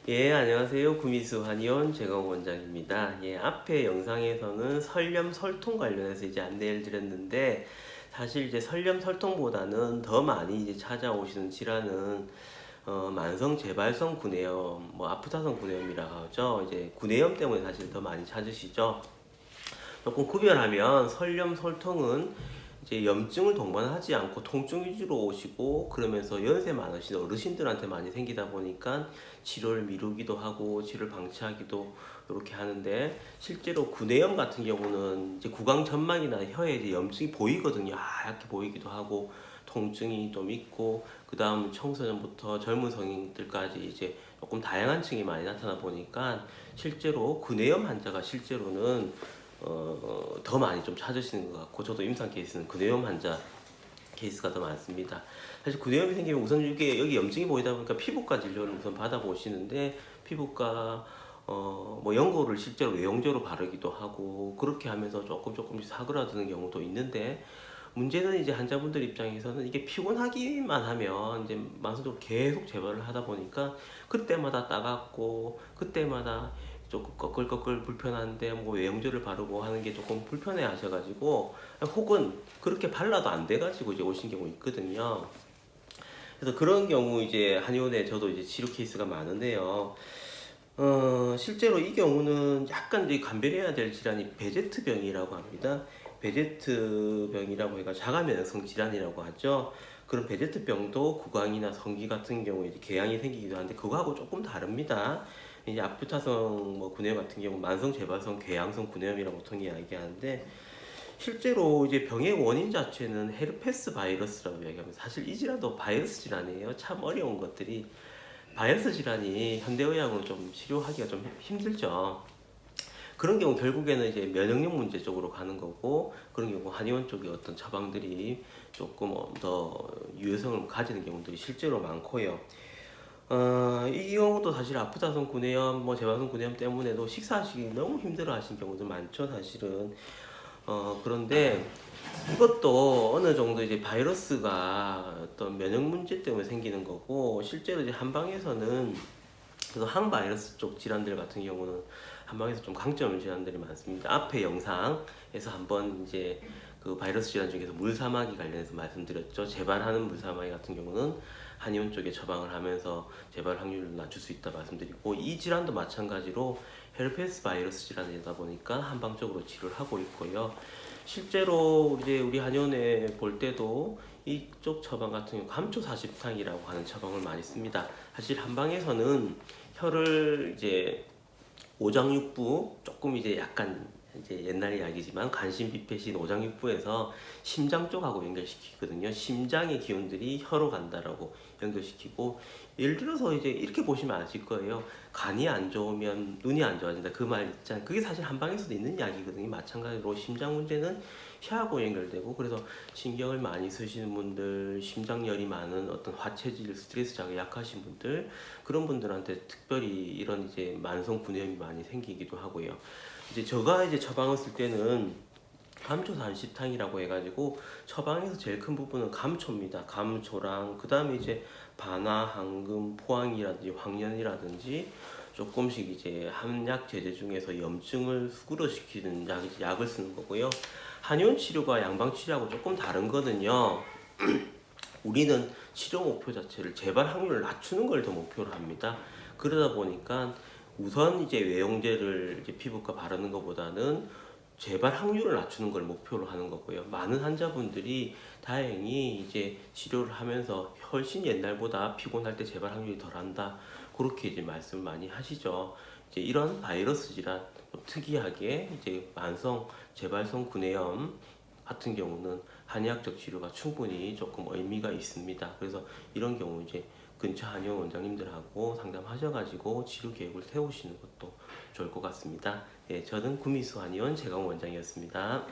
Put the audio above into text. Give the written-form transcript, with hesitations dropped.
예, 안녕하세요. 구미수 한의원 재강 원장입니다. 예, 앞에 영상에서는 설염 설통 관련해서 이제 안내를 드렸는데, 사실 이제 설염 설통보다는 더 많이 이제 찾아오시는 질환은 만성 재발성 구내염, 뭐 아프타성 구내염이라고 하죠. 이제 구내염 때문에 사실 더 많이 찾으시죠. 조금 구별하면 설염 설통은 이제 염증을 동반하지 않고 통증 위주로 오시고, 그러면서 연세 많으신 어르신들한테 많이 생기다 보니까 치료를 미루기도 하고 치료를 방치하기도 이렇게 하는데, 실제로 구내염 같은 경우는 이제 구강 점막이나 혀에 이제 염증이 보이거든요. 하얗게 보이기도 하고 통증이 좀 있고, 그 다음 청소년부터 젊은 성인들까지 이제 조금 다양한 층이 많이 나타나 보니까 실제로 구내염 환자가 실제로는 더 많이 좀 찾으시는 것 같고, 저도 임상 케이스는 구내염 환자 케이스가 더 많습니다. 사실 구내염이 생기면 우선 이게 여기 염증이 보이다 보니까 피부과 진료를 우선 받아보시는데, 피부과 뭐 연고를 실제로 외용제로 바르기도 하고, 그렇게 하면서 조금씩 사그라드는 경우도 있는데, 문제는 이제 환자분들 입장에서는 이게 피곤하기만 하면 이제 만성적으로 계속 재발을 하다 보니까 그때마다 따갑고, 그때마다 조금 꺼끌꺼끌 불편한데 뭐 외용제를 바르고 하는 게 조금 불편해 하셔가지고, 혹은 그렇게 발라도 안 돼가지고 이제 오신 경우 있거든요. 그래서 그런 경우 이제 한의원에 저도 이제 치료 케이스가 많은데요. 실제로 이 경우는 약간 이제 감별해야 될 질환이 베제트병이라고 합니다. 베제트병이라고 해가 자가면역성 질환이라고 하죠. 그런 베제트병도 구강이나 성기 같은 경우에 이제 궤양이 생기기도 하는데, 그거하고 조금 다릅니다. 이제 아프타성 뭐 구내염 같은 경우 만성 재발성 궤양성 구내염이라고 보통 이야기하는데, 실제로 이제 병의 원인 자체는 헤르페스 바이러스라고 이야기합니다. 사실 이 질환도 바이러스 질환이에요. 참 어려운 것들이, 바이러스 질환이 현대의학으로 좀 치료하기가 좀 힘들죠. 그런 경우 결국에는 이제 면역력 문제 쪽으로 가는 거고, 그런 경우 한의원 쪽의 어떤 처방들이 조금 더 유효성을 가지는 경우들이 실제로 많고요. 이 경우도 사실 아프다성 구내염, 뭐 재발성 구내염 때문에도 식사하시기 너무 힘들어 하신 경우도 많죠, 사실은. 그런데 이것도 어느 정도 이제 바이러스가 어떤 면역 문제 때문에 생기는 거고, 실제로 이제 한방에서는 그래서 항바이러스 쪽 질환들 같은 경우는 한방에서 좀 강점 질환들이 많습니다. 앞에 영상에서 한번 이제 그 바이러스 질환 중에서 물사마귀 관련해서 말씀드렸죠. 재발하는 물사마귀 같은 경우는 한의원 쪽에 처방을 하면서 재발 확률을 낮출 수 있다 말씀드리고, 이 질환도 마찬가지로 헤르페스 바이러스 질환이다 보니까 한방적으로 치료를 하고 있고요. 실제로 이제 우리 한의원에 볼 때도 이쪽 처방 같은 경우 감초 사십탕이라고 하는 처방을 많이 씁니다. 사실 한방에서는 혀를 이제 오장육부, 조금 이제 약간 이제 옛날 이야기지만 간신 비폐신 오장육부에서 심장 쪽하고 연결시키거든요. 심장의 기운들이 혀로 간다라고 연결시키고, 예를 들어서 이제 이렇게 보시면 아실 거예요. 간이 안 좋으면 눈이 안 좋아진다, 그 말 있잖아요. 그게 사실 한방에서도 있는 이야기거든요. 마찬가지로 심장 문제는 혀하고 연결되고, 그래서 신경을 많이 쓰시는 분들, 심장열이 많은 어떤 화체질, 스트레스 자극에 약하신 분들, 그런 분들한테 특별히 이런 이제 만성 구내염이 많이 생기기도 하고요. 이제 제가 이제 처방을 쓸 때는 감초 산시탕이라고 해가지고, 처방에서 제일 큰 부분은 감초입니다. 감초랑 그 다음에 이제 바나, 황금, 포항이라든지 황련이라든지 조금씩 이제 함약 제제 중에서 염증을 수그러시키는 약을 쓰는 거고요. 한의원 치료가 양방 치료하고 조금 다른 거는요. 우리는 치료 목표 자체를 재발 확률을 낮추는 걸 더 목표로 합니다. 그러다 보니까 우선 이제 외용제를 이제 피부과 바르는 것보다는 재발 확률을 낮추는 걸 목표로 하는 거고요. 많은 환자분들이 다행히 이제 치료를 하면서 훨씬 옛날보다 피곤할 때 재발 확률이 덜한다, 그렇게 이제 말씀을 많이 하시죠. 이제 이런 바이러스 질환, 특이하게 이제 만성 재발성 구내염 같은 경우는 한의학적 치료가 충분히 조금 의미가 있습니다. 그래서 이런 경우 이제 근처 한의원 원장님들하고 상담하셔가지고 치료 계획을 세우시는 것도 좋을 것 같습니다. 예, 저는 구미수 한의원 재강 원장이었습니다.